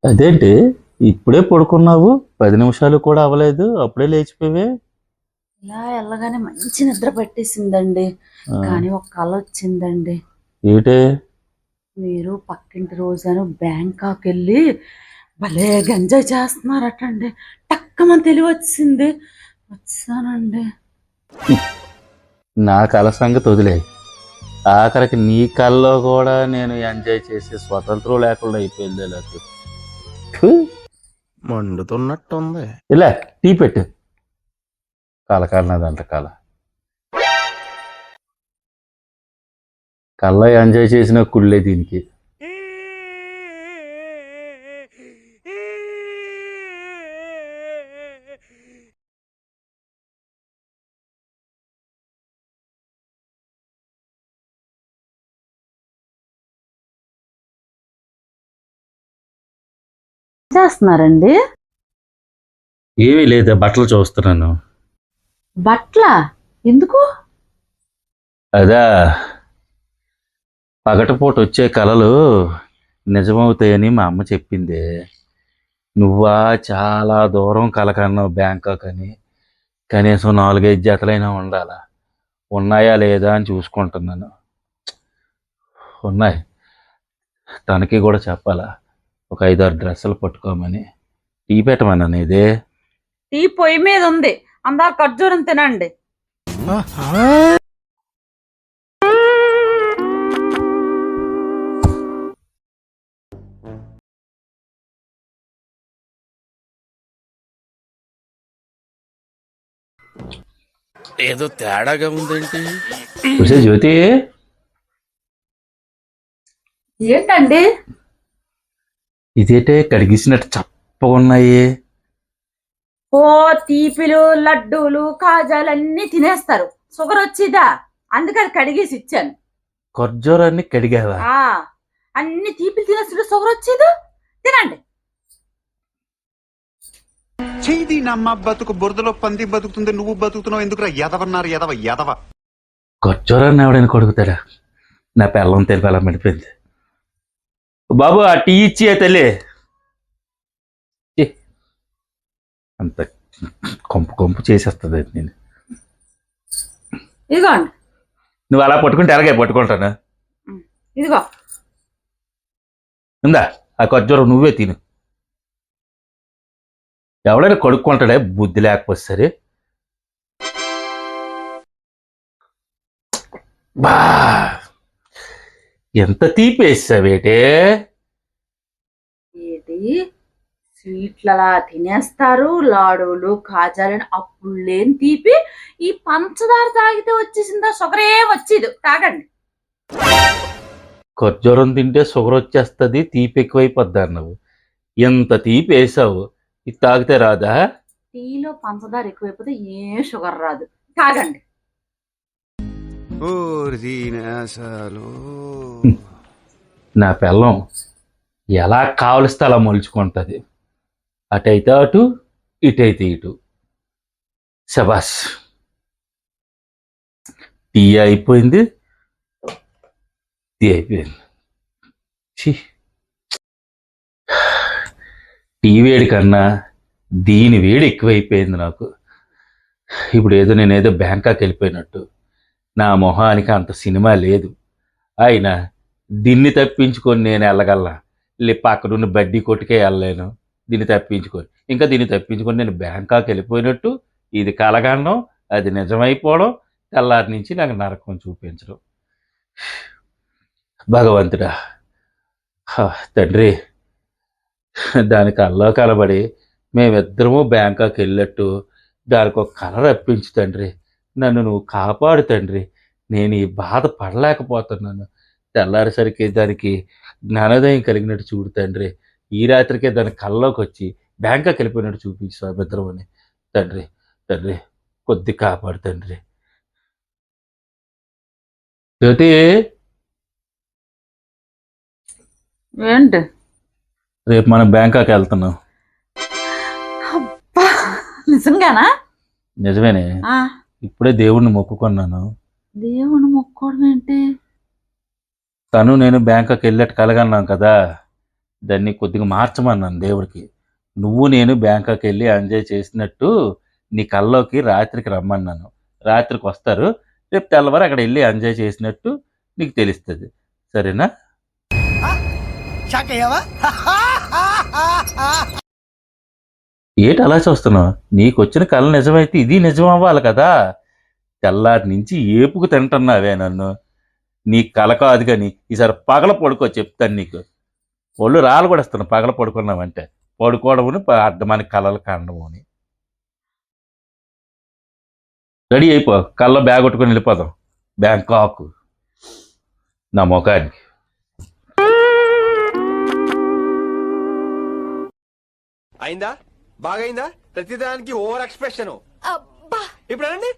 అదేంటి ఇప్పుడే పడుకున్నావు? 10 నిమిషాలు కూడా అవ్వలేదు, అప్పుడే లేచిపోయావే? ఇలా వెళ్ళగానే మంచి నిద్ర పట్టేసిందండి. కానీ ఒక కళ వచ్చిందండి. ఏటే? మీరు పక్కింటి రోజాను బ్యాంకాక్ వెళ్ళి భలే ఎంజాయ్ చేస్తున్నారటండి. టక్కమని తెలివి వచ్చింది. వచ్చానండి. నా కళ సంగతి వదిలే. ఆఖరికి నీ కళ్ళలో కూడా నేను ఎంజాయ్ చేసే స్వతంత్రం లేకుండా అయిపోయింది. మండుతున్నట్టుంది. ఇలా టీ పెట్టు. కళ కళ కళ్ళ ఎంజాయ్ చేసిన కుళ్ళే దీనికి. చేస్తున్నారండి? ఏమీ లేదా, బట్టలు చూస్తున్నాను. బట్ల ఎందుకు? అదా, పగటిపూట వచ్చే కళలు నిజమవుతాయని మా అమ్మ చెప్పింది. నువ్వా చాలా దూరం కల కన్నావు బ్యాంకాక్ అని. కనీసం 4-5 జతలైనా ఉండాలా. ఉన్నాయా లేదా అని చూసుకుంటున్నాను. ఉన్నాయి. తనకి కూడా చెప్పాలా, ఒక 5-6 డ్రెస్సులు పట్టుకోమని. టీ పెట్టమన్నాను. ఇదే టీ పొయ్యి మీద ఉంది, అందరు ఖర్జూరం తినండి. ఏదో తేడాగా ఉందేంటి? చూసే జ్యోతి, ఏంటండి? ఇదేంటే కడిగిసినట్టు చప్పగా ఉన్నాయి. ఓ తీపిలు, లడ్డూలు, కాజాలు అన్ని తినేస్తారు. షుగర్ వచ్చిదా? అందుకని కడిగేసి ఇచ్చాను. ఖర్జూరాన్ని కడిగావా? అన్ని తీపిలు తినేస్తుంటే షుగర్ వచ్చేది. తినండి. చేయి నమ్మ బతుకు బురదలో పంది బతుకుతుంది, నువ్వు బతుకుతున్నావు ఎందుకురా? ఎదవన్నారు ఎదవ ఎదవ. ఖర్జూరాన్ని ఎవడైనా కొడుకుతాడా? నా పిల్లం తెలిపి అలా పడిపోయింది. బాబు, ఆ టీ ఇచ్చి తల్లి. అంత కొంపు చేసేస్తుంది నేను. ఇదిగోండి. నువ్వు అలా పట్టుకుంటే ఎలాగే పట్టుకుంటాను. ఇదిగో ఉందా ఆ ఖర్జూరం, నువ్వే తిను. ఎవడైనా కొడుక్కుంటాడే, బుద్ధి లేకపోతే సరే. బా, ఎంత తీపేసావేటే? ఏంటి స్వీట్లు అలా తినేస్తారు, లాడులు కాజాలని అప్పుడు లేని తీపి ఈ పంచదార తాగితే వచ్చేసిందా? షుగర్ ఏం వచ్చేది. తాగండి. ఖర్జూరం తింటే షుగర్ వచ్చేస్తుంది, తీపి ఎక్కువైపోద్ది అన్నావు. ఎంత తీపి వేసావు, ఇది తాగితే రాదా? టీలో పంచదార ఎక్కువైపోతే ఏం షుగర్ రాదు. తాగండి. నా పిల్లం ఎలా కావలిస్తే అలా మొలుచుకుంటుంది. అటైతే అటు, ఇటైతే ఇటు. శబాస్. టీ అయిపోయింది, టీ అయిపోయింది. టీ వేడి కన్నా దీని వేడి ఎక్కువైపోయింది నాకు. ఇప్పుడు ఏదో నేనేదో బ్యాంకాక్ వెళ్ళిపోయినట్టు. నా మొహానికి అంత సినిమా లేదు. అయినా దీన్ని తప్పించుకొని నేను వెళ్ళగలనా? పక్కనున్న బడ్డీ కొట్టుకే వెళ్ళలేను. దీన్ని తప్పించుకొని, ఇంకా దీన్ని తప్పించుకొని నేను బ్యాంకాక్ వెళ్ళిపోయినట్టు. ఇది కలగండం, అది నిజమైపోవడం, తెల్లారి నుంచి నాకు నరకం చూపించడం. భగవంతుడా, తండ్రి, దాని కల్లో కలబడి మేమిద్దరము బ్యాంకాక్ వెళ్ళట్టు దానికి ఒక కళ రప్పించు తండ్రి. నన్ను నువ్వు కాపాడు తండ్రి. నేను ఈ బాధ పడలేకపోతున్నాను. తెల్లారేసరికి దానికి జ్ఞానోదయం కలిగినట్టు చూడు తండ్రి. ఈ రాత్రికే దాని కల్లోకి వచ్చి బ్యాంకాక్ వెళ్ళిపోయినట్టు చూపించు స్వామిద్రం అని. తండ్రి తండ్రి, కొద్ది కాపాడు తండ్రి. జ్యోతి, ఏంటి? రేపు మనం బ్యాంకాక్ వెళ్తున్నాం. నిజంగానా? నిజమేనే. ఇప్పుడే దేవుణ్ణి మొక్కుకున్నాను. దేవుణ్ణి మొక్కుకోవడం ఏంటి? తను నేను బ్యాంకాక్ వెళ్ళట్టు కలగన్నాం కదా, దాన్ని కొద్దిగా మార్చమన్నాను దేవుడికి. నువ్వు నేను బ్యాంకాక్ వెళ్ళి ఎంజాయ్ చేసినట్టు నీ కల్లోకి రాత్రికి రమ్మన్నాను. రాత్రికి వస్తారు, రేపు తెల్లవారు అక్కడ వెళ్ళి ఎంజాయ్ చేసినట్టు నీకు తెలుస్తుంది. సరేనా? ఏటి అలా చూస్తున్నావు? నీకు వచ్చిన కళ నిజమైతే ఇది నిజం అవ్వాలి కదా. తెల్లారి నుంచి ఏపుకు తింటున్నావే నన్ను. నీ కళ కాదు కానీ ఈసారి పగల పడుకో, చెప్తాను నీకు. ఒళ్ళు రాళ్ళు కూడా ఇస్తాను పగల పడుకున్నావంటే. పడుకోవడముని అడ్డమని కళలు కండము అని. రెడీ అయిపో, కళ్ళ బ్యాగ్ కొట్టుకొని వెళ్ళిపోదాం బ్యాంకాక్ నా ముఖానికి. అయిందా? బాగైందా? ప్రతిదానికి ఓవర్ ఎక్స్ప్రెషన్. ఇప్పుడు అనండి.